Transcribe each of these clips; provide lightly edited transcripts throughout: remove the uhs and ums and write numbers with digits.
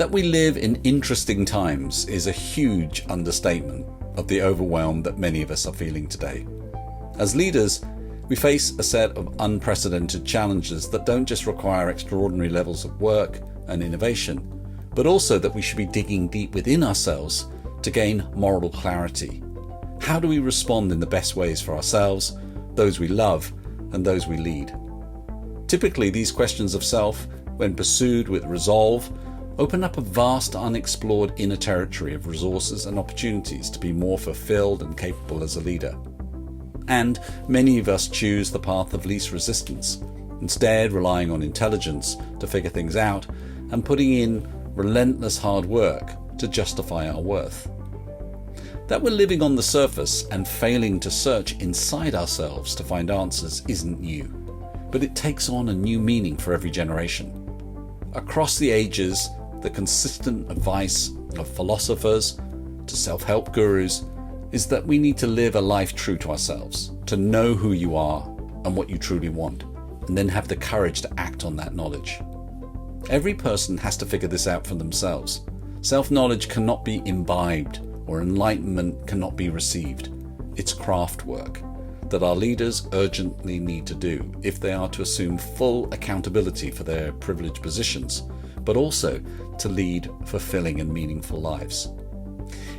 That we live in interesting times is a huge understatement of the overwhelm that many of us are feeling today. As leaders, we face a set of unprecedented challenges that don't just require extraordinary levels of work and innovation, but also that we should be digging deep within ourselves to gain moral clarity. How do we respond in the best ways for ourselves, those we love, and those we lead? Typically, these questions of self, when pursued with resolve, open up a vast unexplored inner territory of resources and opportunities to be more fulfilled and capable as a leader. And many of us choose the path of least resistance, instead relying on intelligence to figure things out and putting in relentless hard work to justify our worth. That we're living on the surface and failing to search inside ourselves to find answers isn't new, but it takes on a new meaning for every generation. Across the ages, the consistent advice of philosophers to self-help gurus is that we need to live a life true to ourselves, to know who you are and what you truly want, and then have the courage to act on that knowledge. Every person has to figure this out for themselves. Self-knowledge cannot be imbibed, or enlightenment cannot be received. It's craft work that our leaders urgently need to do if they are to assume full accountability for their privileged positions, but also to lead fulfilling and meaningful lives.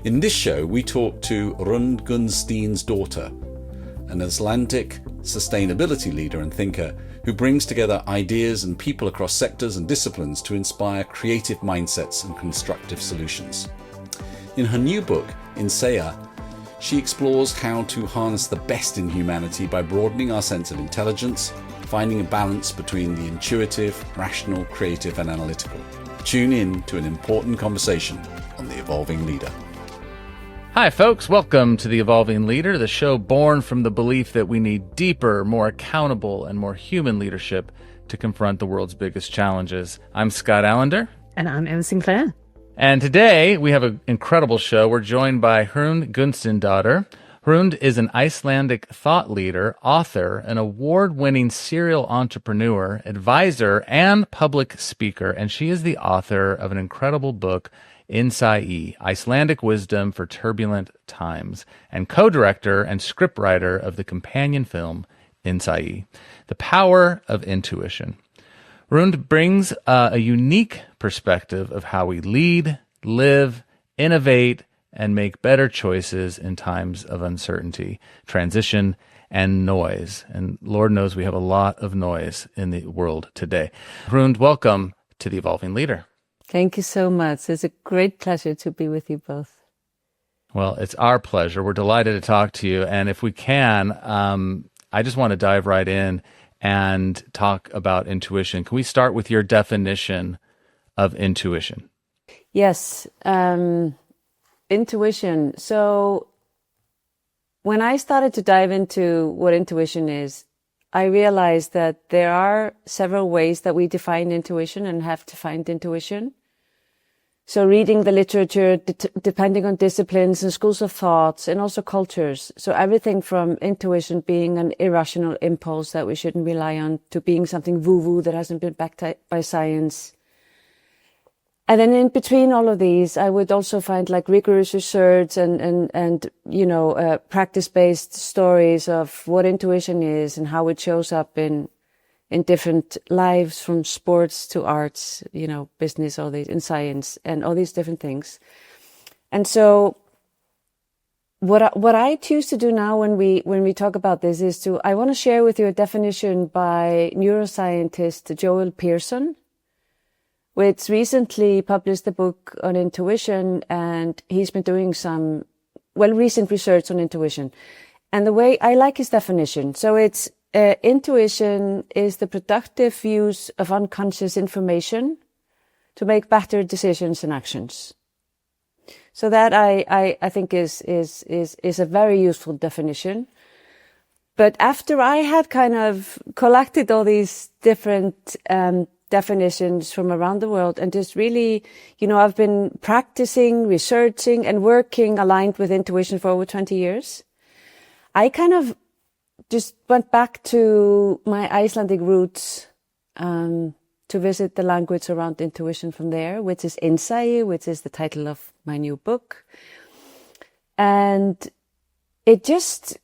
In this show, we talk to Hrund Gunnsteinsdottir, an Icelandic sustainability leader and thinker who brings together ideas and people across sectors and disciplines to inspire creative mindsets and constructive solutions. In her new book, INSÆI, she explores how to harness the best in humanity by broadening our sense of intelligence, finding a balance between the intuitive, rational, creative, and analytical. Tune in to an important conversation on The Evolving Leader. Hi, folks. Welcome to The Evolving Leader, the show born from the belief that we need deeper, more accountable, and more human leadership to confront the world's biggest challenges. I'm Scott Allender. And I'm Sinclair. And today we have an incredible show. We're joined by Hrund Gunnsteinsdottir. Hrund is an Icelandic thought leader, author, an award-winning serial entrepreneur, advisor, and public speaker. And she is the author of an incredible book, INSÆI, Icelandic Wisdom for Turbulent Times, and co-director and scriptwriter of the companion film, INSÆI, The Power of Intuition. Hrund brings a unique perspective of how we lead, live, innovate, and make better choices in times of uncertainty, transition, and noise. And Lord knows we have a lot of noise in the world today. Hrund, welcome to The Evolving Leader. Thank you so much. It's a great pleasure to be with you both. Well, it's our pleasure. We're delighted to talk to you. And if we can, I just want to dive right in and talk about intuition. Can we start with your definition of intuition? Yes, intuition. So when I started to dive into what intuition is, I realized that there are several ways that we define intuition and have defined intuition. So reading the literature, depending on disciplines and schools of thoughts and also cultures. So everything from intuition being an irrational impulse that we shouldn't rely on to being something woo-woo that hasn't been backed by science. And then in between all of these, I would also find like rigorous research and practice-based stories of what intuition is and how it shows up in different lives, from sports to arts, business, all these, in science, and all these different things. And so what I choose to do now when we talk about this is I want to share with you a definition by neuroscientist Joel Pearson, which recently published a book on intuition, and he's been doing some recent research on intuition. And the way I like his definition, so it's intuition is the productive use of unconscious information to make better decisions and actions. So that I think is a very useful definition. But after I had kind of collected all these different definitions from around the world and just really, I've been practicing, researching, and working aligned with intuition for over 20 years. I kind of just went back to my Icelandic roots to to visit the language around intuition from there, which is INSÆI, which is the title of my new book. And it just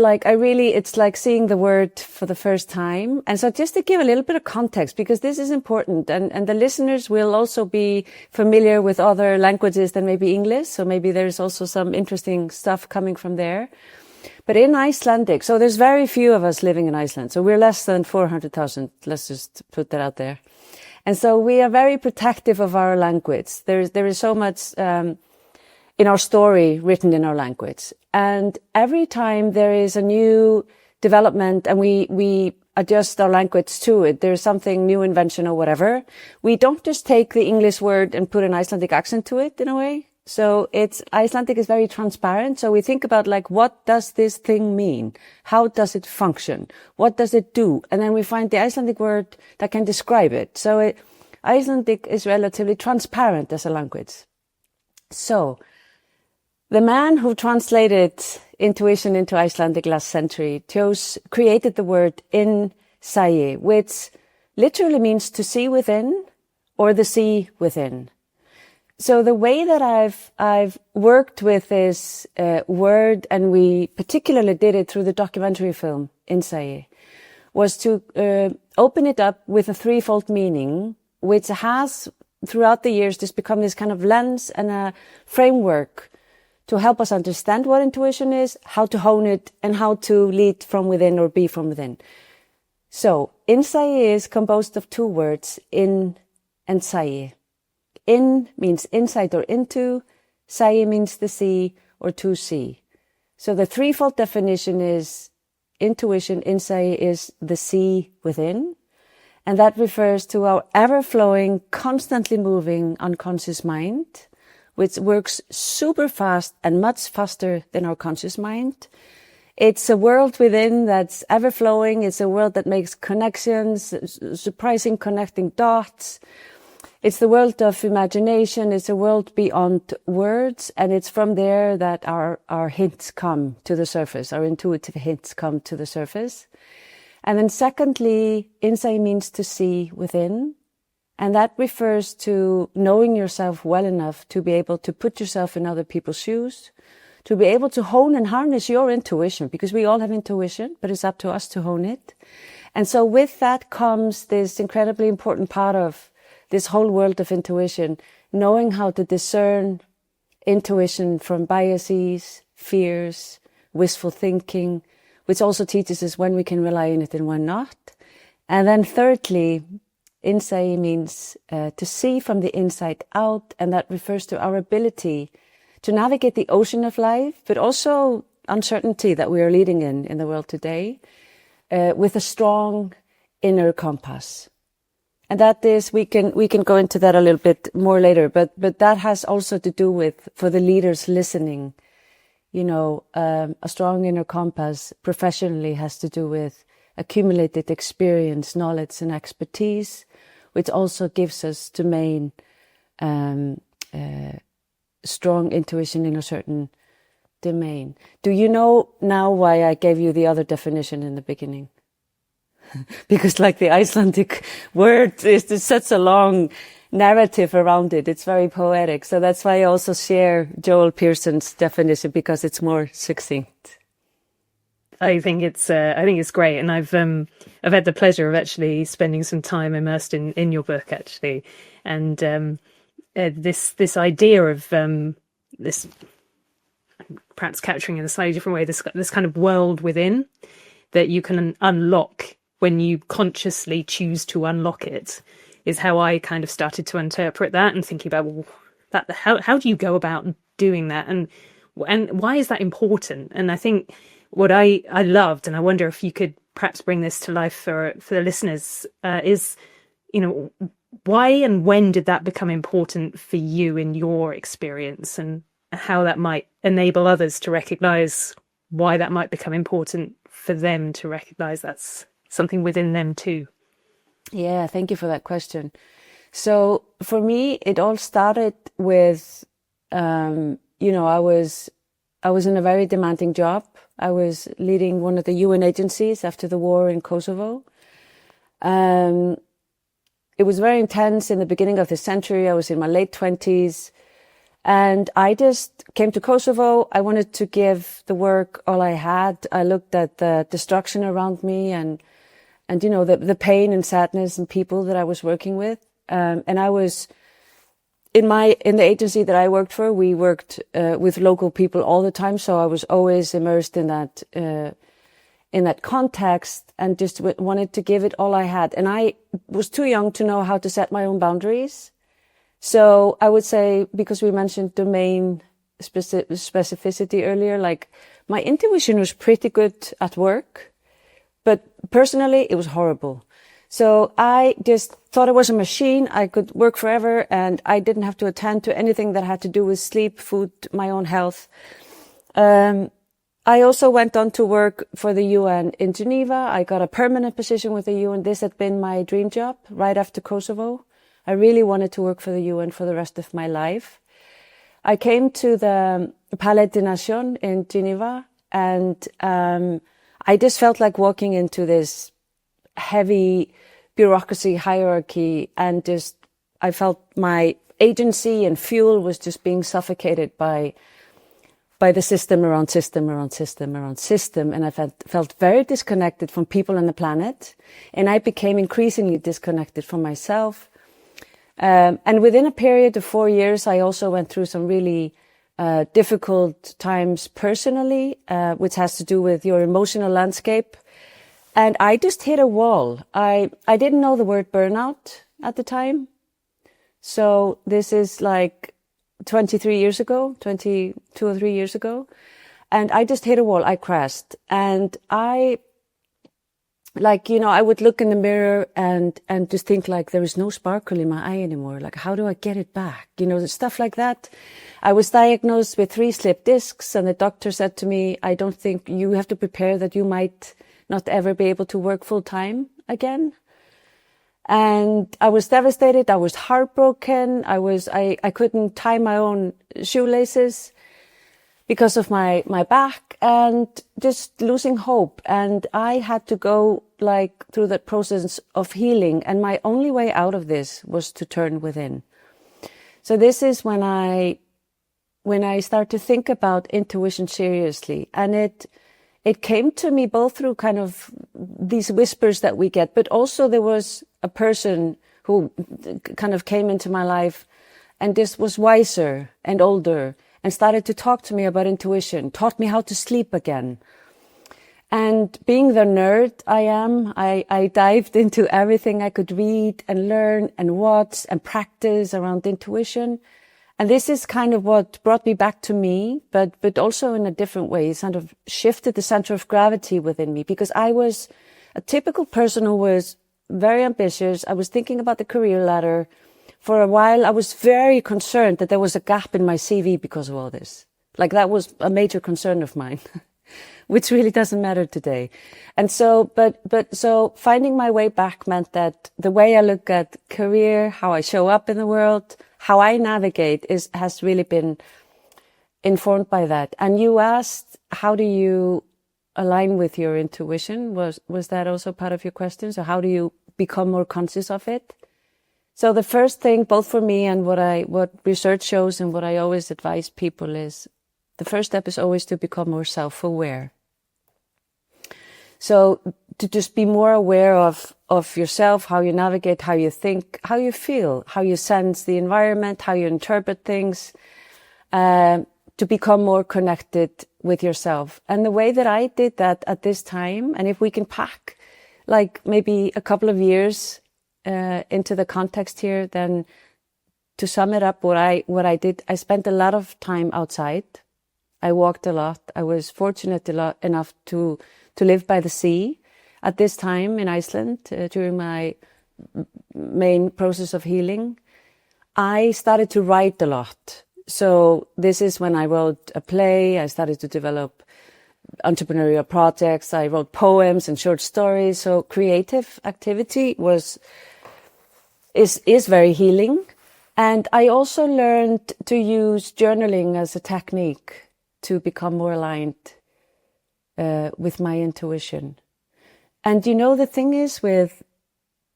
it's like seeing the word for the first time. And so just to give a little bit of context, because this is important, and the listeners will also be familiar with other languages than maybe English. So maybe there's also some interesting stuff coming from there. But in Icelandic, so there's very few of us living in Iceland. So we're less than 400,000. Let's just put that out there. And so we are very protective of our language. There is so much in our story written in our language. And every time there is a new development and we adjust our language to it, there's something new invention or whatever, we don't just take the English word and put an Icelandic accent to it in a way. So Icelandic is very transparent. So we think about like, what does this thing mean? How does it function? What does it do? And then we find the Icelandic word that can describe it. So Icelandic is relatively transparent as a language. So the man who translated intuition into Icelandic last century created the word InnSæi, which literally means to see within or the sea within. So the way that I've worked with this word, and we particularly did it through the documentary film INSÆi, was to open it up with a threefold meaning, which has throughout the years just become this kind of lens and a framework to help us understand what intuition is, how to hone it, and how to lead from within or be from within. So INSÆi is composed of two words, in and sæi. In means inside or into, sæi means the sea or to see. So the threefold definition is intuition, INSÆi is the sea within, and that refers to our ever-flowing, constantly moving unconscious mind, which works super fast and much faster than our conscious mind. It's a world within that's ever-flowing. It's a world that makes connections, surprising connecting dots. It's the world of imagination. It's a world beyond words. And it's from there that our hints come to the surface, our intuitive hints come to the surface. And then secondly, INSÆi means to see within. And that refers to knowing yourself well enough to be able to put yourself in other people's shoes, to be able to hone and harness your intuition, because we all have intuition, but it's up to us to hone it. And so with that comes this incredibly important part of this whole world of intuition, knowing how to discern intuition from biases, fears, wishful thinking, which also teaches us when we can rely on it and when not. And then thirdly, INSÆi means to see from the inside out, and that refers to our ability to navigate the ocean of life, but also uncertainty that we are leading in the world today, with a strong inner compass. And that is, we can go into that a little bit more later, but that has also to do with, for the leaders listening, a strong inner compass professionally has to do with accumulated experience, knowledge and expertise, which also gives us domain, strong intuition in a certain domain. Do you know now why I gave you the other definition in the beginning? Because like the Icelandic word is such a long narrative around it. It's very poetic. So that's why I also share Joel Pearson's definition, because it's more succinct. I think it's great, and I've had the pleasure of actually spending some time immersed in your book actually, and this idea of this, perhaps capturing in a slightly different way, this kind of world within that you can unlock when you consciously choose to unlock it, is how I kind of started to interpret that, and thinking about how do you go about doing that, and why is that important? And I think what I loved, and I wonder if you could perhaps bring this to life for the listeners, is, why and when did that become important for you in your experience, and how that might enable others to recognize why that might become important for them to recognize that's something within them too. Yeah, thank you for that question. So for me, it all started with, I was in a very demanding job. I was leading one of the UN agencies after the war in Kosovo. it was very intense in the beginning of the century. I was in my late 20s. And I just came to Kosovo. I wanted to give the work all I had. I looked at the destruction around me and you know, the pain and sadness and people that I was working with. And I was in the agency that I worked for, we worked with local people all the time. So I was always immersed in that context and just wanted to give it all I had. And I was too young to know how to set my own boundaries. So I would say, because we mentioned domain specificity earlier, like my intuition was pretty good at work, but personally it was horrible. So I just thought it was a machine. I could work forever and I didn't have to attend to anything that had to do with sleep, food, my own health. I also went on to work for the UN in Geneva. I got a permanent position with the UN. This had been my dream job right after Kosovo. I really wanted to work for the UN for the rest of my life. I came to the Palais des Nations in Geneva, and I just felt like walking into this heavy bureaucracy hierarchy, and just I felt my agency and fuel was just being suffocated by the system around system around system around system, and I felt very disconnected from people on the planet, and I became increasingly disconnected from myself. And within a period of 4 years, I also went through some really difficult times personally, which has to do with your emotional landscape. And I just hit a wall. I didn't know the word burnout at the time. So this is like 22 or 3 years ago. And I just hit a wall. I crashed. And I would look in the mirror and just think like there is no sparkle in my eye anymore. Like, how do I get it back? You know, stuff like that. I was diagnosed with 3 slipped discs, and the doctor said to me, I don't think you have to prepare that you might not ever be able to work full time again. And I was devastated. I was heartbroken. I couldn't tie my own shoelaces because of my back, and just losing hope. And I had to go through that process of healing. And my only way out of this was to turn within. So this is when I start to think about intuition seriously. And it came to me both through kind of these whispers that we get, but also there was a person who kind of came into my life and just was wiser and older and started to talk to me about intuition, taught me how to sleep again. And being the nerd I am, I dived into everything I could read and learn and watch and practice around intuition. And this is kind of what brought me back to me, but also in a different way. It kind of shifted the center of gravity within me, because I was a typical person who was very ambitious. I was thinking about the career ladder. For a while, I was very concerned that there was a gap in my CV because of all this. Like, that was a major concern of mine, which really doesn't matter today. And so, so finding my way back meant that the way I look at career, how I show up in the world, how I navigate has really been informed by that. And you asked, how do you align with your intuition? Was that also part of your question? So how do you become more conscious of it? So the first thing, both for me and what research shows and what I always advise people, is the first step is always to become more self-aware. So to just be more aware of yourself, how you navigate, how you think, how you feel, how you sense the environment, how you interpret things, to become more connected with yourself. And the way that I did that at this time, and if we can pack like maybe a couple of years into the context here, then to sum it up, what I did, I spent a lot of time outside. I walked a lot. I was fortunate enough to live by the sea at this time in Iceland during my main process of healing. I started to write a lot. So this is when I wrote a play. I started to develop entrepreneurial projects. I wrote poems and short stories. So creative activity is very healing. And I also learned to use journaling as a technique to become more aligned with my intuition. And the thing is with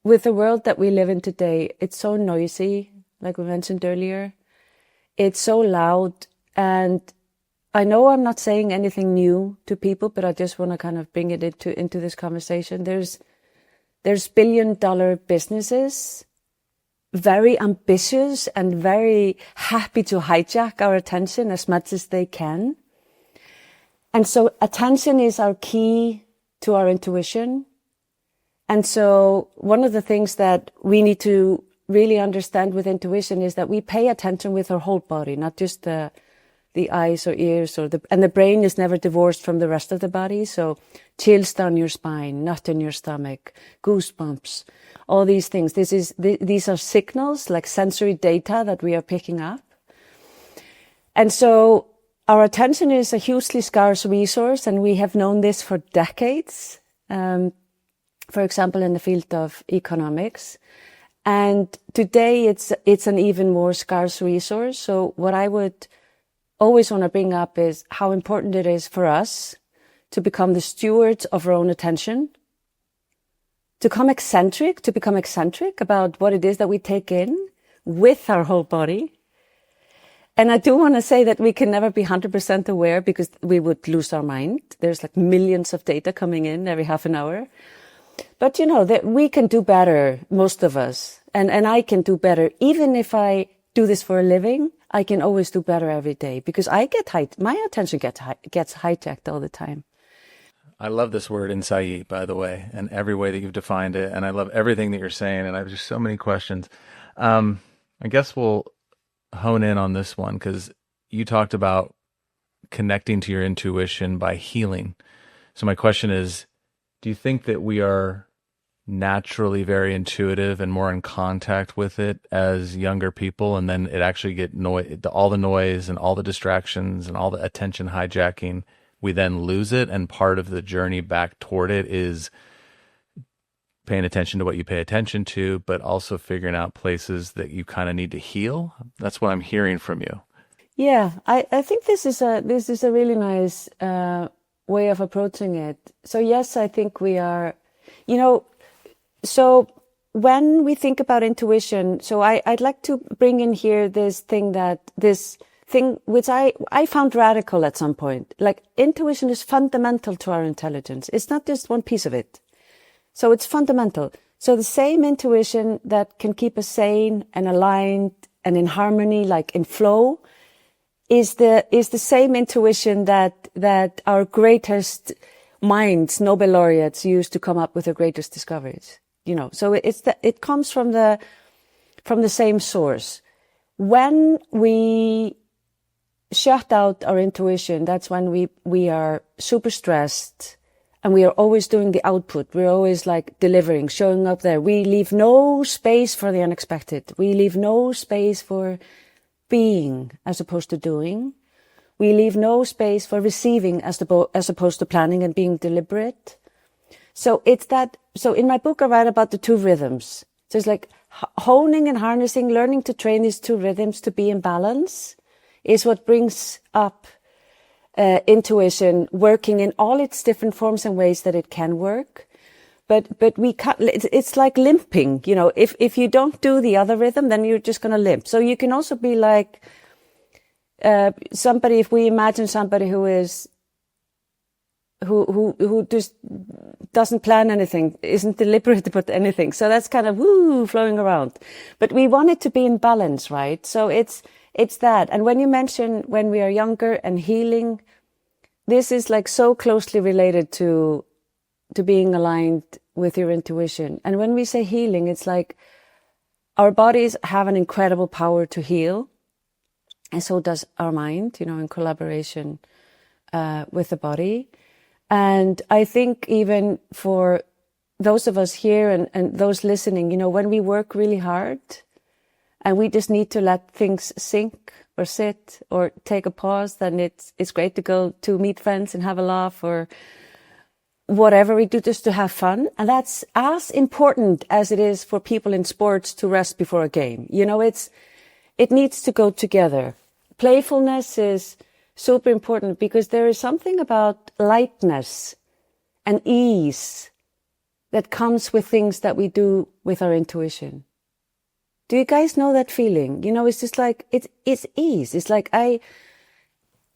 with the world that we live in today, it's so noisy, like we mentioned earlier. It's so loud. And I know I'm not saying anything new to people, but I just want to kind of bring it into this conversation. There's billion-dollar businesses, very ambitious and very happy to hijack our attention as much as they can. And so attention is our key to our intuition. And so one of the things that we need to really understand with intuition is that we pay attention with our whole body, not just the eyes or ears and the brain is never divorced from the rest of the body. So chills down your spine, knot in your stomach, goosebumps, all these things. These are signals, like sensory data that we are picking up. And so our attention is a hugely scarce resource, and we have known this for decades. For example, in the field of economics. And today it's an even more scarce resource. So what I would always want to bring up is how important it is for us to become the stewards of our own attention, to become eccentric about what it is that we take in with our whole body. And I do want to say that we can never be 100% aware because we would lose our mind. There's like millions of data coming in every half an hour. But you know, that we can do better, most of us. And I can do better. Even if I do this for a living, I can always do better every day because my attention gets hijacked all the time. I love this word INSÆI, by the way, and every way that you've defined it. And I love everything that you're saying. And I have just so many questions. I guess we'll hone in on this one because you talked about connecting to your intuition by healing. So my question is, do you think that we are naturally very intuitive and more in contact with it as younger people, and then it actually all the noise and all the distractions and all the attention hijacking, we then lose it, and part of the journey back toward it is paying attention to what you pay attention to, but also figuring out places that you kind of need to heal? That's what I'm hearing from you. Yeah, I think this is a really nice way of approaching it. So yes, I think we are, so when we think about intuition, so I'd like to bring in here this thing which I found radical at some point. Like, intuition is fundamental to our intelligence. It's not just one piece of it. So it's fundamental. So the same intuition that can keep us sane and aligned and in harmony, like in flow, is the same intuition that our greatest minds, Nobel laureates, use to come up with their greatest discoveries. So it comes from the same source. When we shut out our intuition, that's when we are super stressed and we are always doing the output. We're always like delivering, showing up there. We leave no space for the unexpected. We leave no space for being as opposed to doing. We leave no space for receiving as opposed to planning and being deliberate. So in my book, I write about the two rhythms. So it's like honing and harnessing, learning to train these two rhythms to be in balance is what brings up intuition, working in all its different forms and ways that it can work. But we can't, it's like limping, if you don't do the other rhythm, then you're just going to limp. So you can also be like, if we imagine somebody who just doesn't plan anything, isn't deliberate about anything. So that's kind of flowing around. But we want it to be in balance, right? So it's that. And when you mention when we are younger and healing, this is like so closely related to being aligned with your intuition. And when we say healing, it's like our bodies have an incredible power to heal. And so does our mind, in collaboration with the body. And I think even for those of us here and those listening, when we work really hard and we just need to let things sink or sit or take a pause, then it's great to go to meet friends and have a laugh or whatever we do just to have fun. And that's as important as it is for people in sports to rest before a game. It needs to go together. Playfulness is super important because there is something about lightness and ease that comes with things that we do with our intuition. Do you guys know that feeling? It's just like, it's ease. It's like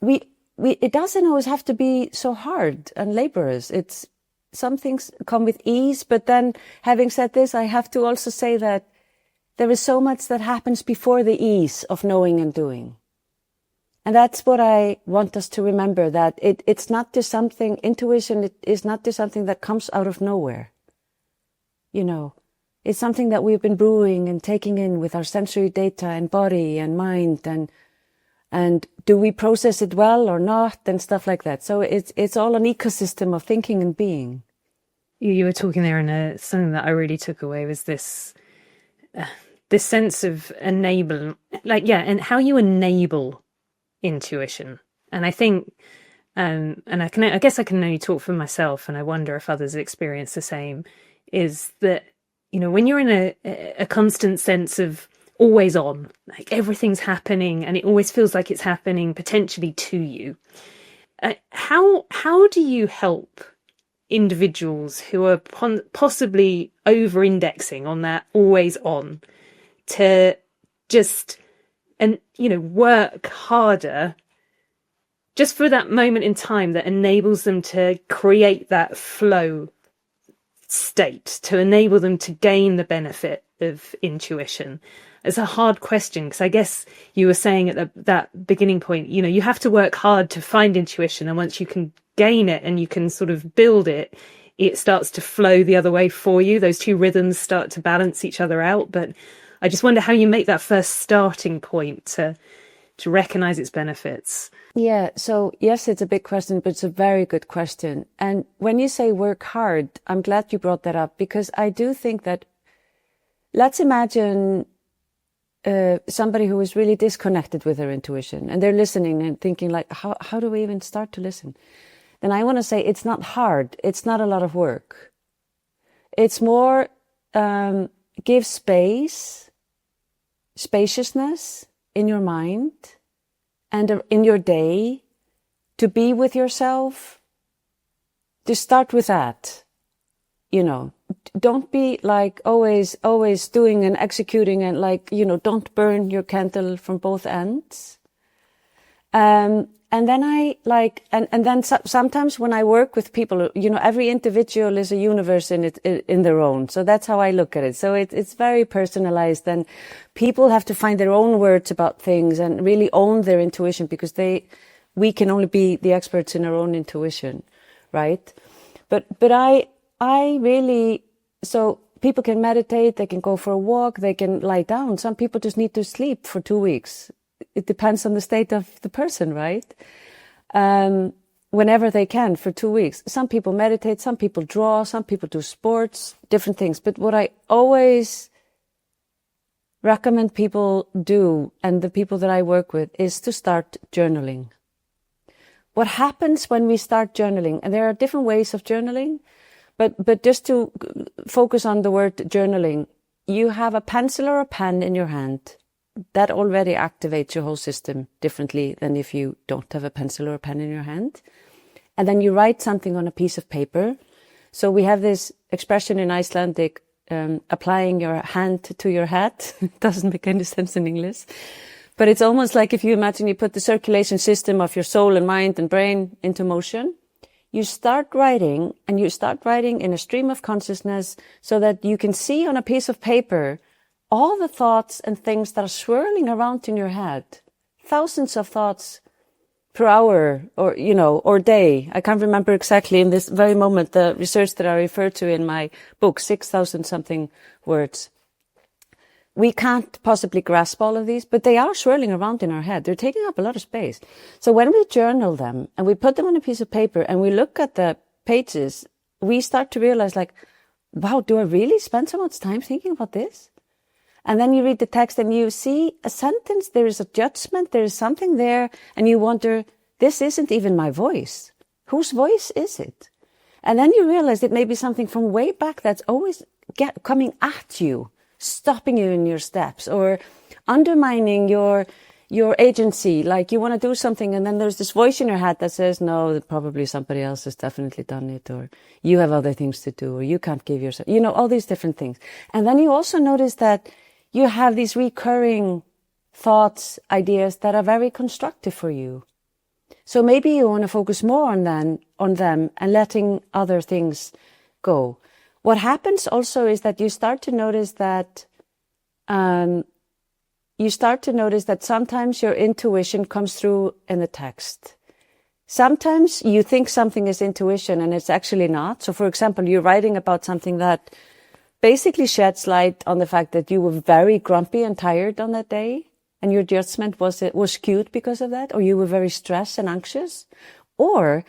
it doesn't always have to be so hard and laborious. Some things come with ease, but then having said this, I have to also say that there is so much that happens before the ease of knowing and doing. And that's what I want us to remember, that it's not just something, intuition it is not just something that comes out of nowhere. It's something that we've been brewing and taking in with our sensory data and body and mind, and do we process it well or not, and stuff like that. So it's all an ecosystem of thinking and being. You were talking there, and something that I really took away was this sense of enable, and how you enable intuition. And I think, and I guess I can only talk for myself, and I wonder if others experience the same, is that, when you're in a constant sense of always on, like everything's happening and it always feels like it's happening potentially to you, how do you help individuals who are possibly over-indexing on that always on to just, work harder just for that moment in time that enables them to create that flow state, to enable them to gain the benefit of intuition? It's a hard question, because I guess you were saying at that beginning point, you have to work hard to find intuition, and once you can gain it and you can sort of build it, it starts to flow the other way for you. Those two rhythms start to balance each other out. But I just wonder how you make that first starting point to recognize its benefits. Yeah, so yes, it's a big question, but it's a very good question. And when you say work hard, I'm glad you brought that up, because I do think that, let's imagine somebody who is really disconnected with their intuition, and they're listening and thinking like, how do we even start to listen? Then I want to say it's not hard. It's not a lot of work. It's more give spaciousness in your mind and in your day to be with yourself. Just start with that. Don't be like always doing and executing and don't burn your candle from both ends. And then sometimes when I work with people, every individual is a universe in their own. So that's how I look at it. So it's very personalized, and people have to find their own words about things and really own their intuition, because we can only be the experts in our own intuition, right? But I really, so people can meditate, they can go for a walk, they can lie down. Some people just need to sleep for 2 weeks. It depends on the state of the person, right? Whenever they can for 2 weeks. Some people meditate, some people draw, some people do sports, different things. But what I always recommend people do, and the people that I work with, is to start journaling. What happens when we start journaling, and there are different ways of journaling, but just to focus on the word journaling, you have a pencil or a pen in your hand. That already activates your whole system differently than if you don't have a pencil or a pen in your hand. And then you write something on a piece of paper. So we have this expression in Icelandic, applying your hand to your hat. It doesn't make any sense in English. But it's almost like if you imagine you put the circulation system of your soul and mind and brain into motion. You start writing, and you start writing in a stream of consciousness so that you can see on a piece of paper all the thoughts and things that are swirling around in your head. Thousands of thoughts per hour or day. I can't remember exactly in this very moment the research that I refer to in my book, 6,000 something words. We can't possibly grasp all of these, but they are swirling around in our head. They're taking up a lot of space. So when we journal them and we put them on a piece of paper and we look at the pages, we start to realize like, wow, do I really spend so much time thinking about this? And then you read the text and you see a sentence, there is a judgment, there is something there, and you wonder, this isn't even my voice. Whose voice is it? And then you realize it may be something from way back that's always coming at you, stopping you in your steps, or undermining your your agency, like you want to do something and then there's this voice in your head that says, no, probably somebody else has definitely done it, or you have other things to do, or you can't give yourself, all these different things. And then you also notice that you have these recurring thoughts, ideas that are very constructive for you. So maybe you want to focus more on them and letting other things go. What happens also is that you start to notice that sometimes your intuition comes through in the text. Sometimes you think something is intuition and it's actually not. So for example, you're writing about something that basically sheds light on the fact that you were very grumpy and tired on that day, and your judgment was skewed because of that, or you were very stressed and anxious, or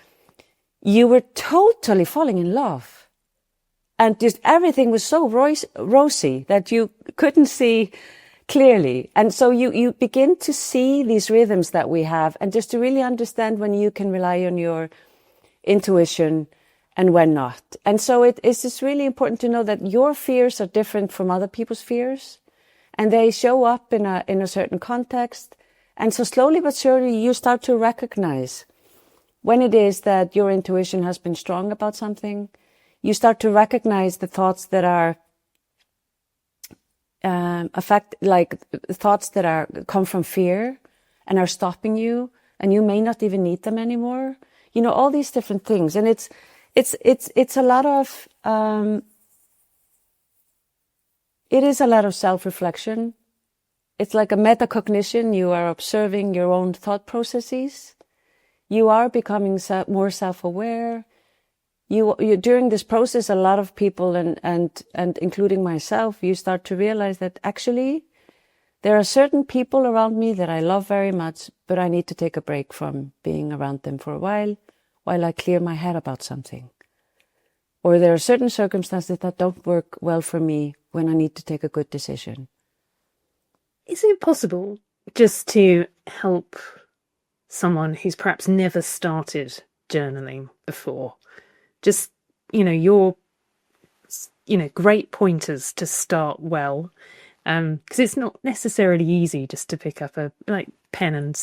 you were totally falling in love. And just everything was so rosy that you couldn't see clearly. And so you begin to see these rhythms that we have, and just to really understand when you can rely on your intuition and when not. And so it's just really important to know that your fears are different from other people's fears, and they show up in a certain context. And so slowly but surely you start to recognize when it is that your intuition has been strong about something. You start to recognize the thoughts that are thoughts that come from fear and are stopping you, and you may not even need them anymore. All these different things. And it's a lot of it is a lot of self-reflection. It's like a metacognition. You are observing your own thought processes. You are becoming more self-aware. You during this process, a lot of people and including myself, you start to realize that actually there are certain people around me that I love very much, but I need to take a break from being around them for a while I clear my head about something. Or there are certain circumstances that don't work well for me when I need to take a good decision. Is it possible just to help someone who's perhaps never started journaling before? Just, your, great pointers to start well. Because it's not necessarily easy just to pick up a pen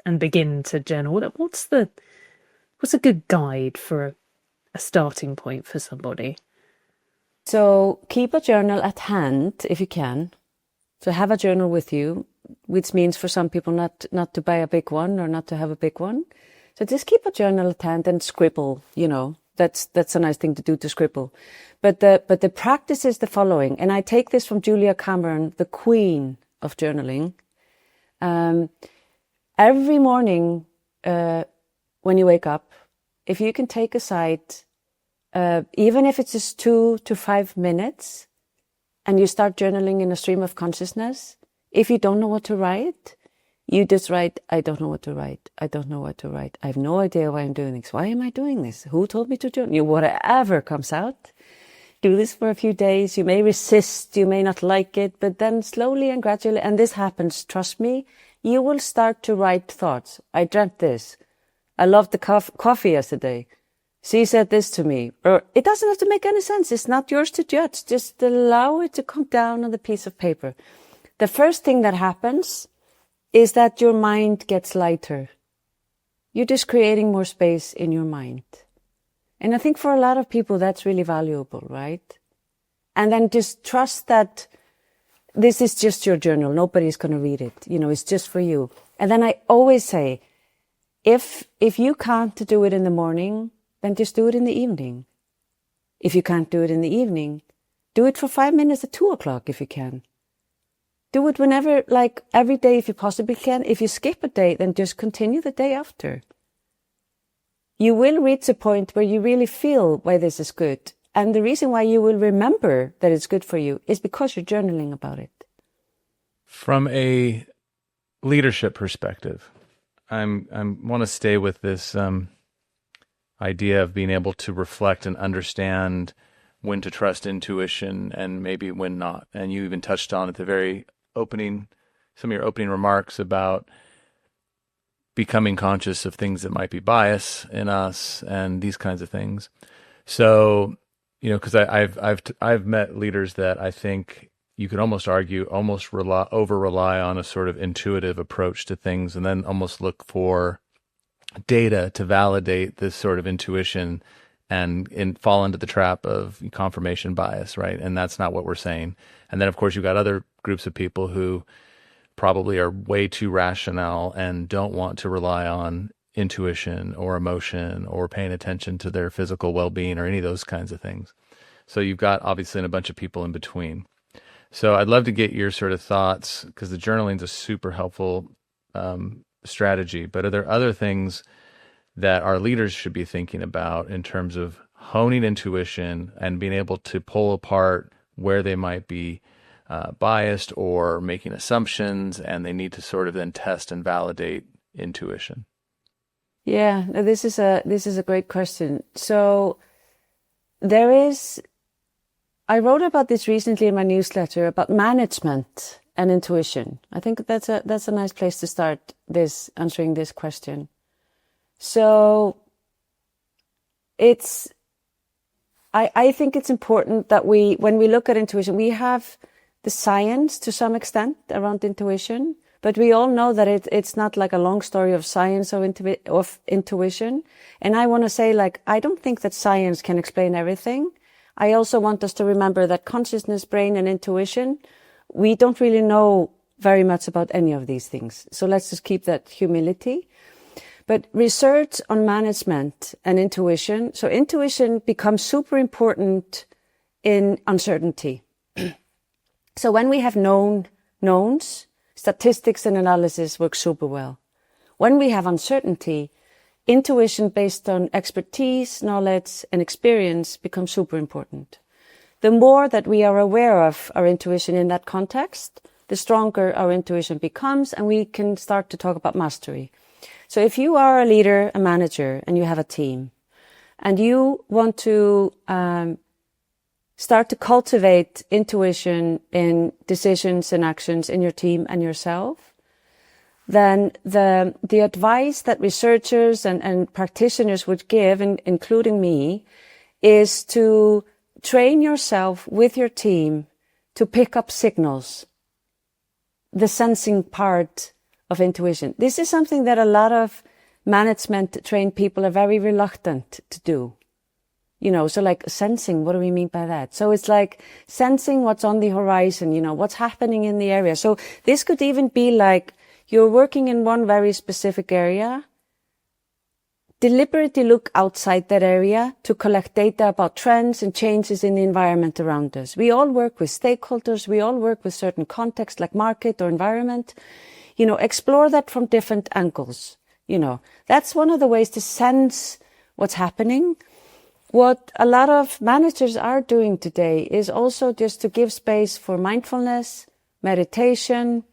and begin to journal. What's a good guide for a starting point for somebody? So keep a journal at hand if you can. So have a journal with you, which means for some people not to buy a big one or not to have a big one. So just keep a journal at hand and scribble, That's a nice thing to do, to scribble. But the practice is the following, and I take this from Julia Cameron, the queen of journaling. Every morning when you wake up, if you can take aside, even if it's just 2 to 5 minutes, and you start journaling in a stream of consciousness, if you don't know what to write, you just write, I don't know what to write. I don't know what to write. I have no idea why I'm doing this. Why am I doing this? Who told me to journal? Whatever comes out. Do this for a few days. You may resist. You may not like it. But then slowly and gradually, and this happens, trust me, you will start to write thoughts. I dreamt this. I loved the coffee yesterday. She said this to me. Or it doesn't have to make any sense. It's not yours to judge. Just allow it to come down on the piece of paper. The first thing that happens is that your mind gets lighter. You're just creating more space in your mind. And I think for a lot of people, that's really valuable, right? And then just trust that this is just your journal. Nobody's going to read it. It's just for you. And then I always say, if you can't do it in the morning, then just do it in the evening. If you can't do it in the evening, do it for 5 minutes at 2:00 if you can. Do it whenever, every day if you possibly can. If you skip a day, then just continue the day after. You will reach a point where you really feel why this is good. And the reason why you will remember that it's good for you is because you're journaling about it. From a leadership perspective, I want to stay with this idea of being able to reflect and understand when to trust intuition and maybe when not. And you even touched on at the very opening, some of your opening remarks about becoming conscious of things that might be bias in us and these kinds of things. So, because I've met leaders that I think, you could almost argue, over rely on a sort of intuitive approach to things, and then almost look for data to validate this sort of intuition and fall into the trap of confirmation bias, right? And that's not what we're saying. And then, of course, you've got other groups of people who probably are way too rational and don't want to rely on intuition or emotion or paying attention to their physical well-being or any of those kinds of things. So you've got obviously a bunch of people in between. So I'd love to get your sort of thoughts, because the journaling is a super helpful strategy. But are there other things that our leaders should be thinking about in terms of honing intuition and being able to pull apart where they might be biased or making assumptions, and they need to sort of then test and validate intuition? Yeah, this is a great question. So I wrote about this recently in my newsletter about management and intuition. I think that's a nice place to start answering this question. So I think it's important that when we look at intuition, we have the science to some extent around intuition, but we all know that it's not like a long story of science of intuition. And I want to say, I don't think that science can explain everything. I also want us to remember that consciousness, brain, and intuition, we don't really know very much about any of these things. So let's just keep that humility. But research on management and intuition. So intuition becomes super important in uncertainty. So when we have knowns, statistics and analysis work super well. When we have uncertainty, intuition based on expertise, knowledge, and experience becomes super important. The more that we are aware of our intuition in that context, the stronger our intuition becomes, and we can start to talk about mastery. So if you are a leader, a manager, and you have a team, and you want to start to cultivate intuition in decisions and actions in your team and yourself, then the advice that researchers and practitioners would give, including me, is to train yourself with your team to pick up signals, the sensing part of intuition. This is something that a lot of management trained people are very reluctant to do. So like sensing, what do we mean by that? So it's like sensing what's on the horizon, what's happening in the area. So this could even be like you're working in one very specific area. Deliberately look outside that area to collect data about trends and changes in the environment around us. We all work with stakeholders. We all work with certain contexts like market or environment. Explore that from different angles. That's one of the ways to sense what's happening. What a lot of managers are doing today is also just to give space for mindfulness, meditation,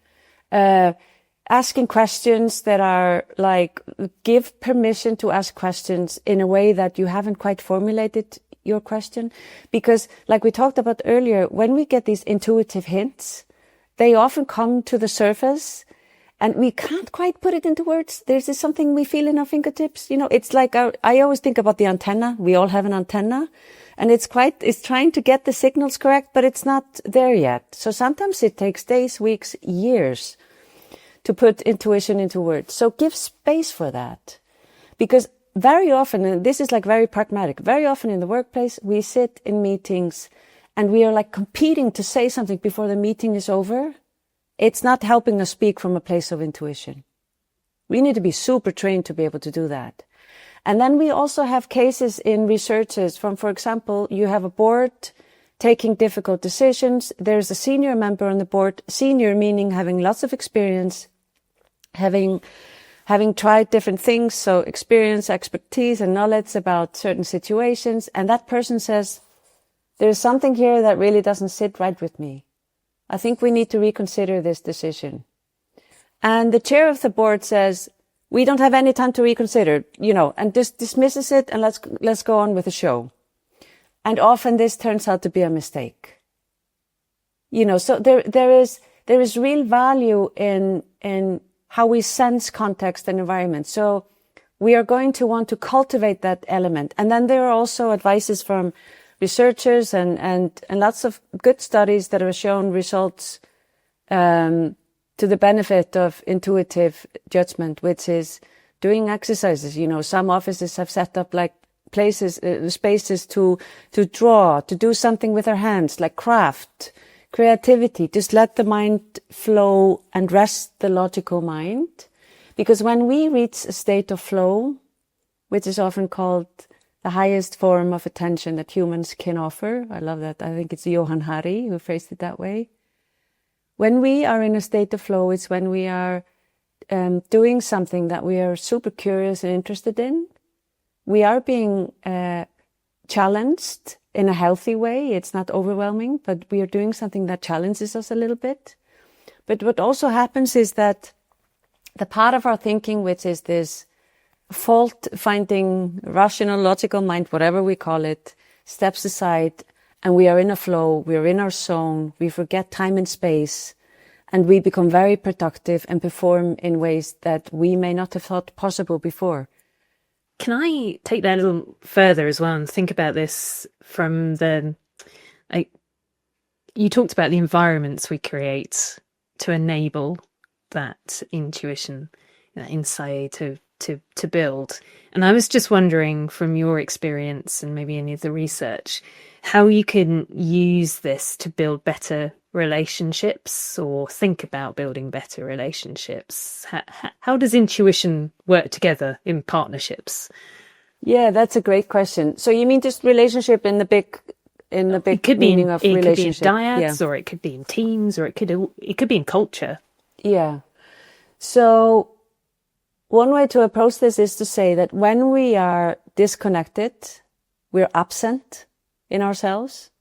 asking questions that are like, give permission to ask questions in a way that you haven't quite formulated your question. Because like we talked about earlier, when we get these intuitive hints, they often come to the surface and we can't quite put it into words. There's just something we feel in our fingertips. It's like I always think about the antenna. We all have an antenna, and it's trying to get the signals correct, but it's not there yet. So sometimes it takes days, weeks, years to put intuition into words. So give space for that. Because very often, and this is like very pragmatic, very often in the workplace, we sit in meetings and we are like competing to say something before the meeting is over. It's not helping us speak from a place of intuition. We need to be super trained to be able to do that. And then we also have cases in researches from, for example, you have a board taking difficult decisions. There's a senior member on the board, senior meaning having lots of experience, having tried different things, so experience, expertise, and knowledge about certain situations. And that person says, there's something here that really doesn't sit right with me. I think we need to reconsider this decision. And the chair of the board says, we don't have any time to reconsider, and just dismisses it, and let's go on with the show. And often this turns out to be a mistake. So there is real value in how we sense context and environment. So we are going to want to cultivate that element. And then there are also advices from researchers and lots of good studies that have shown results to the benefit of intuitive judgment, which is doing exercises. Some offices have set up like places, spaces to draw, to do something with their hands, like craft, creativity, just let the mind flow and rest the logical mind. Because when we reach a state of flow, which is often called the highest form of attention that humans can offer. I love that. I think it's Johann Hari who phrased it that way. When we are in a state of flow, it's when we are doing something that we are super curious and interested in. We are being challenged in a healthy way. It's not overwhelming, but we are doing something that challenges us a little bit. But what also happens is that the part of our thinking, which is this fault-finding, rational, logical mind, whatever we call it, steps aside, and we are in a flow, we are in our zone, we forget time and space, and we become very productive and perform in ways that we may not have thought possible before. Can I take that a little further as well and think about this from you talked about the environments we create to enable that intuition, that INSÆI to build. And I was just wondering, from your experience and maybe any of the research, how you can use this to build better relationships or think about building better relationships. How does intuition work together in partnerships? Yeah, that's a great question. So you mean just relationship in the big meaning of relationship? It could be in dyads, or it could be in teams, or it could be in culture. Yeah. So one way to approach this is to say that when we are disconnected, we're absent in ourselves.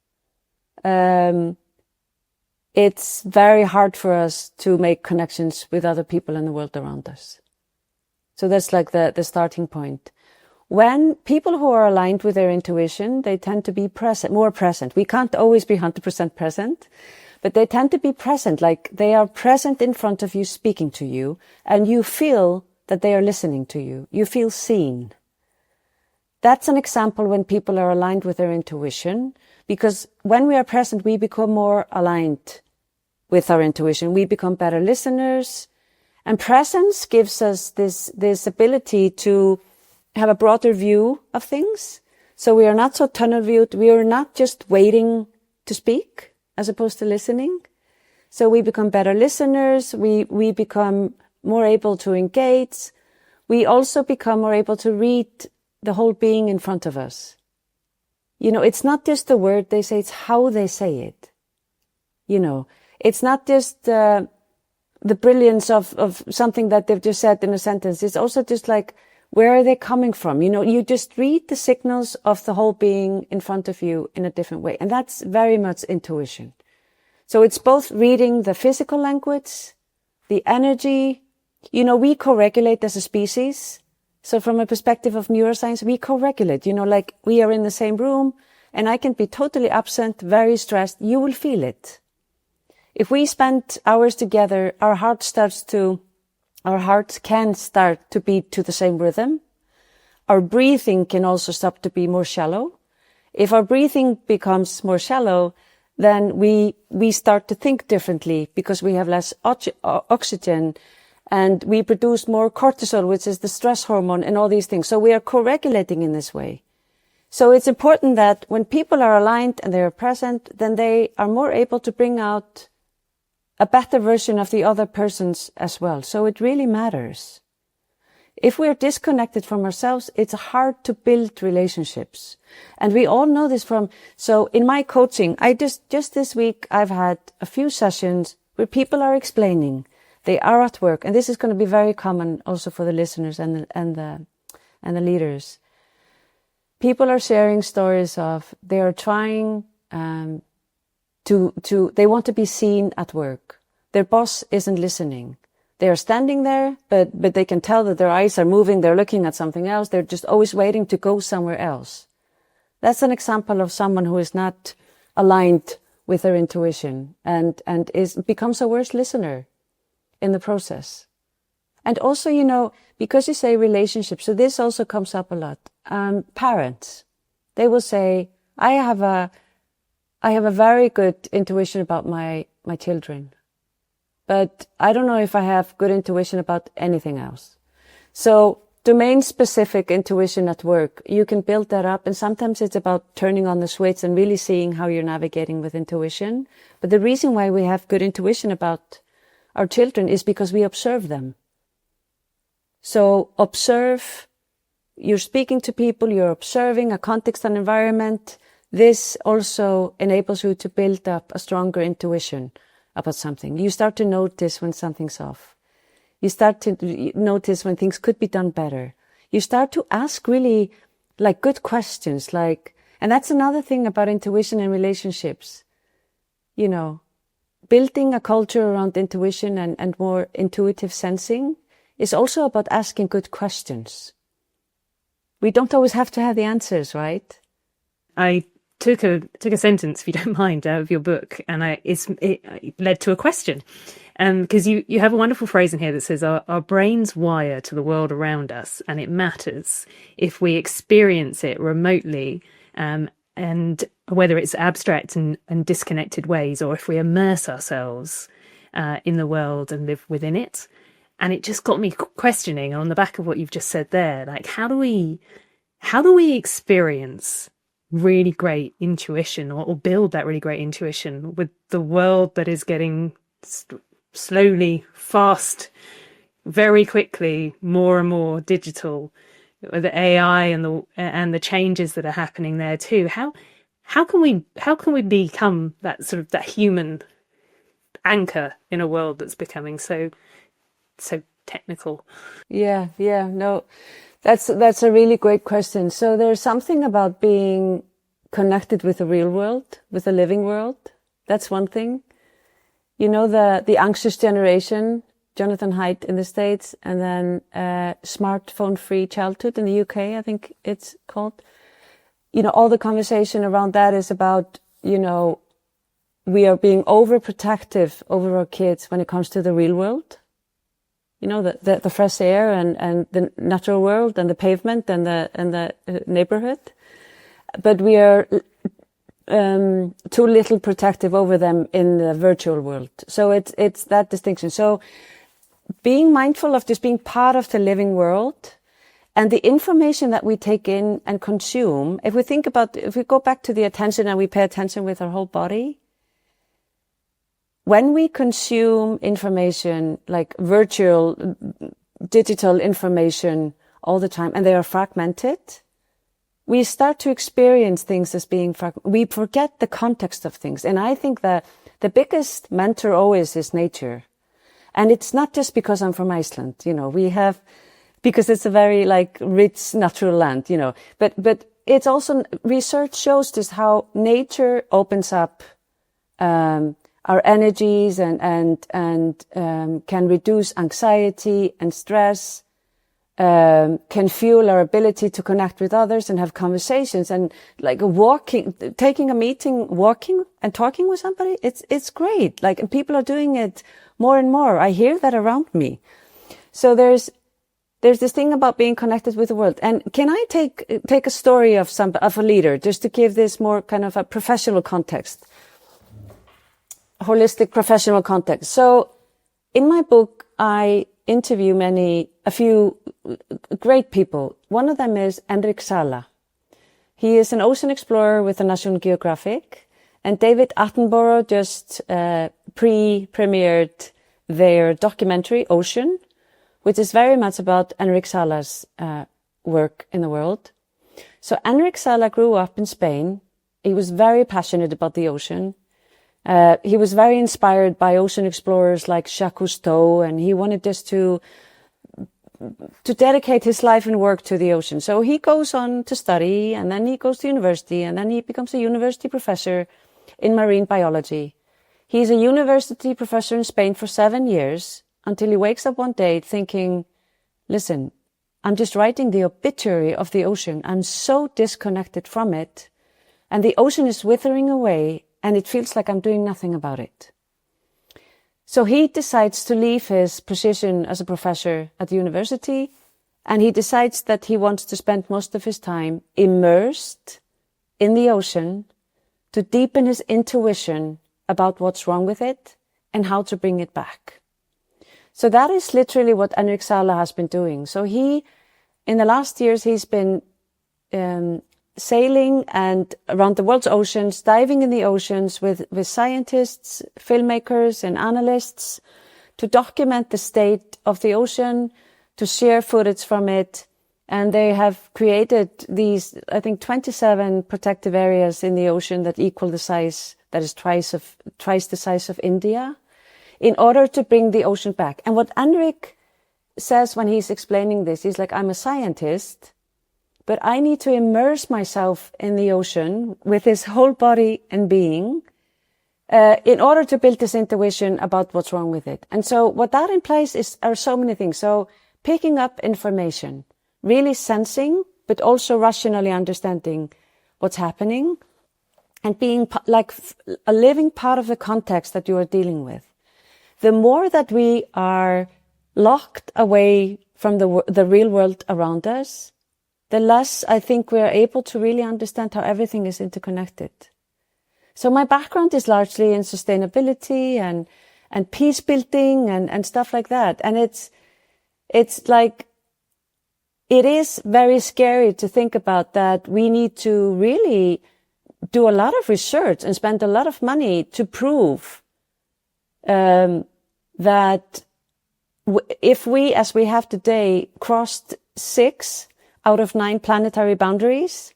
It's very hard for us to make connections with other people in the world around us. So that's like the starting point. When people who are aligned with their intuition, they tend to be more present. We can't always be 100% present, but they tend to be present, like they are present in front of you, speaking to you, and you feel that they are listening to you. You feel seen. That's an example when people are aligned with their intuition, because when we are present, we become more aligned with our intuition. We become better listeners, and presence gives us this ability to have a broader view of things. So we are not so tunnel viewed. We are not just waiting to speak as opposed to listening. So we become better listeners. We become more able to engage. We also become more able to read the whole being in front of us. It's not just the word they say, it's how they say it. It's not just the brilliance of something that they've just said in a sentence. It's also just like, where are they coming from? You just read the signals of the whole being in front of you in a different way. And that's very much intuition. So it's both reading the physical language, the energy. We co-regulate as a species. So from a perspective of neuroscience, we co-regulate, like we are in the same room and I can be totally absent, very stressed. You will feel it. If we spend hours together, our hearts can start to beat to the same rhythm. Our breathing can also start to be more shallow. If our breathing becomes more shallow, then we start to think differently because we have less oxygen and we produce more cortisol, which is the stress hormone, and all these things. So we are co-regulating in this way. So it's important that when people are aligned and they are present, then they are more able to bring out a better version of the other persons as well. So it really matters. If we're disconnected from ourselves, it's hard to build relationships. And we all know this so in my coaching, just this week, I've had a few sessions where people are explaining they are at work. And this is going to be very common also for the listeners and the leaders. People are sharing stories of they are trying, they want to be seen at work. Their boss isn't listening. They are standing there, but they can tell that their eyes are moving. They're looking at something else. They're just always waiting to go somewhere else. That's an example of someone who is not aligned with their intuition and becomes a worse listener in the process. And also, because you say relationships, so this also comes up a lot. Parents, they will say, I have a very good intuition about my children, but I don't know if I have good intuition about anything else. So domain-specific intuition at work, you can build that up, and sometimes it's about turning on the switch and really seeing how you're navigating with intuition. But the reason why we have good intuition about our children is because we observe them. So observe, you're speaking to people, you're observing a context and environment. This also enables you to build up a stronger intuition about something. You start to notice when something's off. You start to notice when things could be done better. You start to ask really like good questions, and that's another thing about intuition and relationships. You know, building a culture around intuition and more intuitive sensing is also about asking good questions. We don't always have to have the answers, right? I took a sentence, if you don't mind, out of your book, and it led to a question. Because you have a wonderful phrase in here that says, our brains wire to the world around us, and it matters if we experience it remotely, and whether it's abstract and disconnected ways, or if we immerse ourselves in the world and live within it. And it just got me questioning on the back of what you've just said there, like how do we experience really great intuition or build that really great intuition with the world that is getting slowly, fast, very quickly, more and more digital, the AI and the changes that are happening there too. How can we become that sort of that human anchor in a world that's becoming so technical? Yeah, no, that's a really great question. So there's something about being connected with the real world, with the living world. That's one thing. You know, the anxious generation, Jonathan Haidt in the States, and then smartphone-free childhood in the UK, I think it's called. You know, all the conversation around that is about, you know, we are being overprotective over our kids when it comes to the real world. You know, the fresh air and the natural world and the pavement and the neighborhood. But we are too little protective over them in the virtual world. So it's that distinction. So being mindful of just being part of the living world and the information that we take in and consume. If we go back to the attention and we pay attention with our whole body, when we consume information like virtual, digital information all the time, and they are fragmented, we start to experience things as being we forget the context of things. And I think that the biggest mentor always is nature. And it's not just because I'm from Iceland, you know, because it's a very rich natural land, you know, but it's also, research shows just how nature opens up, our energies and can reduce anxiety and stress, can fuel our ability to connect with others and have conversations, and taking a meeting, walking and talking with somebody. It's great. And people are doing it more and more. I hear that around me. So there's this thing about being connected with the world. And can I take a story of a leader just to give this more kind of a professional context? Holistic professional context. So in my book, I interview a few great people. One of them is Henrik Sala. He is an ocean explorer with the National Geographic, and David Attenborough just premiered their documentary Ocean, which is very much about Henrik Sala's work in the world. So Henrik Sala grew up in Spain. He was very passionate about the ocean. He was very inspired by ocean explorers like Jacques Cousteau, and he wanted just to dedicate his life and work to the ocean. So he goes on to study, and then he goes to university, and then he becomes a university professor in marine biology. He's a university professor in Spain for 7 years until he wakes up one day thinking, listen, I'm just writing the obituary of the ocean. I'm so disconnected from it, and the ocean is withering away, and it feels like I'm doing nothing about it. So he decides to leave his position as a professor at the university, and he decides that he wants to spend most of his time immersed in the ocean to deepen his intuition about what's wrong with it and how to bring it back. So that is literally what Henrik Sala has been doing. So in the last years, he's been sailing and around the world's oceans, diving in the oceans with scientists, filmmakers, and analysts to document the state of the ocean, to share footage from it. And they have created these, I think, 27 protective areas in the ocean that equal the size, that is twice the size of India, in order to bring the ocean back. And what Henrik says when he's explaining this, he's like, I'm a scientist, but I need to immerse myself in the ocean with his whole body and being in order to build this intuition about what's wrong with it. And so what that implies are so many things. So picking up information, really sensing, but also rationally understanding what's happening and being like a living part of the context that you are dealing with. The more that we are locked away from the real world around us, the less I think we are able to really understand how everything is interconnected. So my background is largely in sustainability and peace building and stuff like that. And it's like, it is very scary to think about that we need to really do a lot of research and spend a lot of money to prove that if we, as we have today, crossed 6 out of 9 planetary boundaries,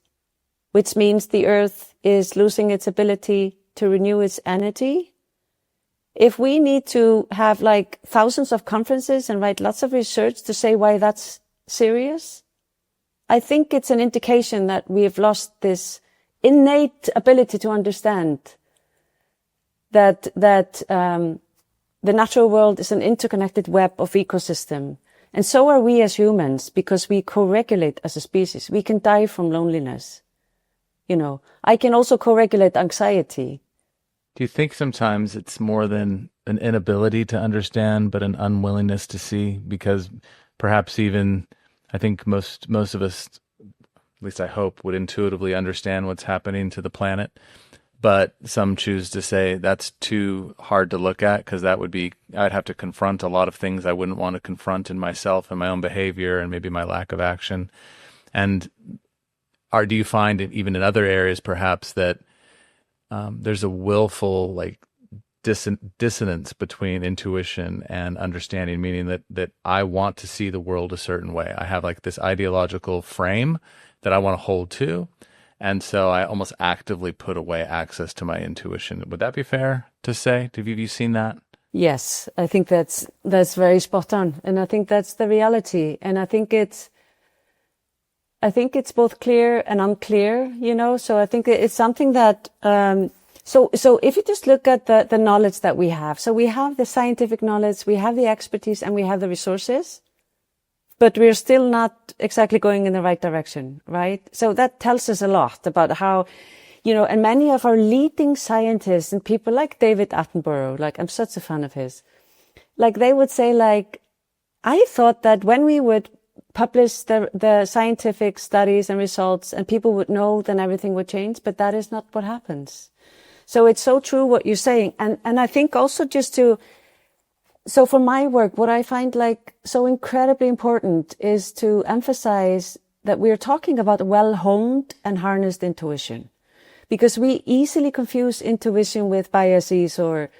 which means the Earth is losing its ability to renew its energy, if we need to have like thousands of conferences and write lots of research to say why that's serious, I think it's an indication that we have lost this innate ability to understand that the natural world is an interconnected web of ecosystem. And so are we as humans, because we co-regulate as a species. We can die from loneliness. You know, I can also co-regulate anxiety. Do you think sometimes it's more than an inability to understand, but an unwillingness to see? Because perhaps even, I think most of us, at least I hope, would intuitively understand what's happening to the planet. But some choose to say that's too hard to look at, because I'd have to confront a lot of things I wouldn't want to confront in myself and my own behavior and maybe my lack of action. And do you find even in other areas perhaps that there's a willful dissonance between intuition and understanding, meaning that I want to see the world a certain way. I have like this ideological frame that I want to hold to. And so I almost actively put away access to my intuition. Would that be fair to say? Have you seen that? Yes, I think that's very spot on. And I think that's the reality. And I think it's both clear and unclear, you know, so I think it's something that, so if you just look at the knowledge that we have, so we have the scientific knowledge, we have the expertise, and we have the resources, but we're still not exactly going in the right direction, right? So that tells us a lot about how, you know, and many of our leading scientists and people like David Attenborough, like I'm such a fan of his, like they would say like, I thought that when we would publish the scientific studies and results and people would know, then everything would change, but that is not what happens. So it's so true what you're saying. And I think also so for my work, what I find like so incredibly important is to emphasize that we're talking about well-honed and harnessed intuition, because we easily confuse intuition with biases or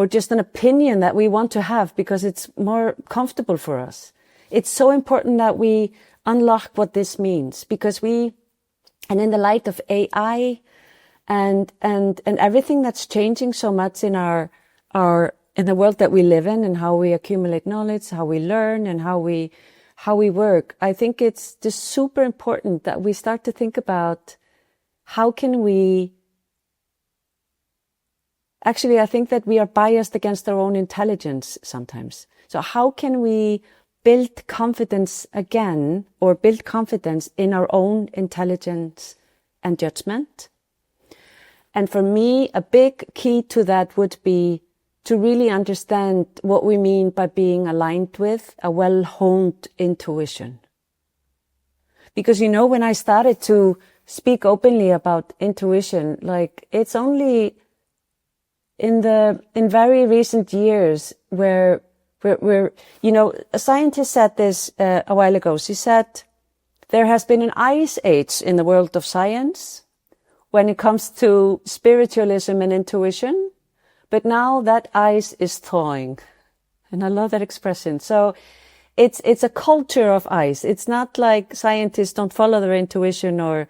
just an opinion that we want to have because it's more comfortable for us. It's so important that we unlock what this means, because and in the light of AI and everything that's changing so much in in the world that we live in, and how we accumulate knowledge, how we learn, and how we work, I think it's just super important that we start to think about how can we. Actually, I think that we are biased against our own intelligence sometimes. So how can we build confidence again, or build confidence in our own intelligence and judgment? And for me, a big key to that would be to really understand what we mean by being aligned with a well-honed intuition. Because, you know, when I started to speak openly about intuition. Like, it's only in very recent years where a scientist said this a while ago. She said there has been an ice age in the world of science when it comes to spiritualism and intuition, but now that ice is thawing. And I love that expression. So it's a culture of ice. It's not like scientists don't follow their intuition or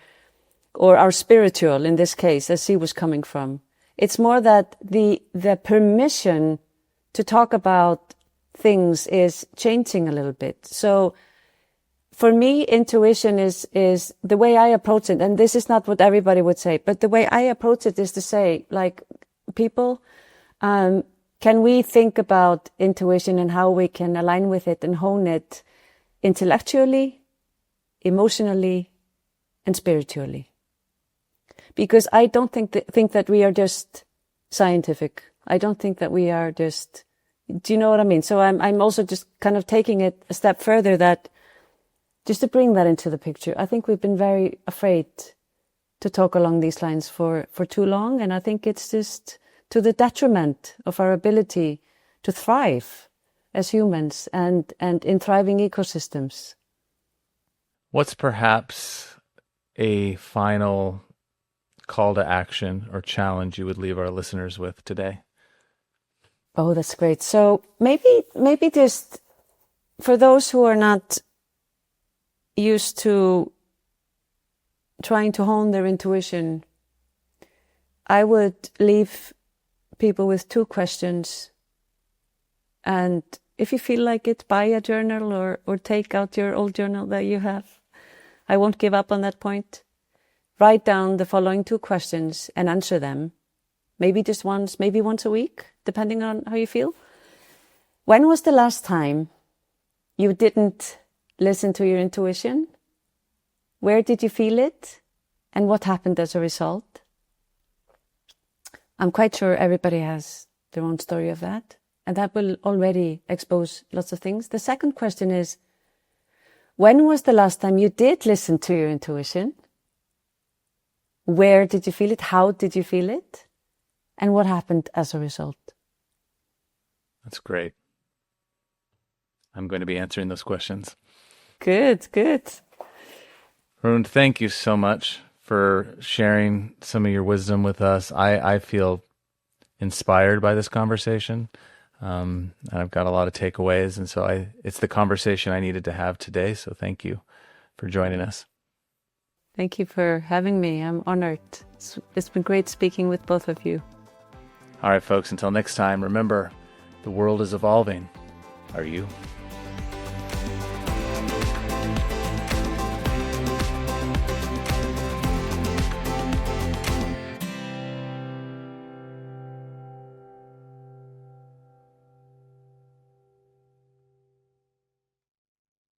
are spiritual in this case, as she was coming from. It's more that the permission to talk about things is changing a little bit. So for me, intuition is the way I approach it. And this is not what everybody would say, but the way I approach it is to say, like, people, can we think about intuition and how we can align with it and hone it intellectually, emotionally, and spiritually? Because I don't think that we are just scientific. I don't think that we are just, do you know what I mean? So I'm also just kind of taking it a step further, that just to bring that into the picture. I think we've been very afraid to talk along these lines for too long. And I think it's just to the detriment of our ability to thrive as humans and in thriving ecosystems. What's perhaps a final call to action or challenge you would leave our listeners with today? Oh, that's great. So maybe just for those who are not used to trying to hone their intuition, I would leave people with 2 questions. And if you feel like it, buy a journal or take out your old journal that you have. I won't give up on that point. Write down the following 2 questions and answer them. Maybe just once, maybe once a week, depending on how you feel. When was the last time you didn't listen to your intuition? Where did you feel it? And what happened as a result? I'm quite sure everybody has their own story of that. And that will already expose lots of things. The second question is, when was the last time you did listen to your intuition? Where did you feel it? How did you feel it? And what happened as a result? That's great. I'm going to be answering those questions. Good. Hrund, thank you so much for sharing some of your wisdom with us. I feel inspired by this conversation. And I've got a lot of takeaways. And so it's the conversation I needed to have today. So thank you for joining us. Thank you for having me. I'm honored. It's been great speaking with both of you. All right, folks, until next time, remember, the world is evolving. Are you?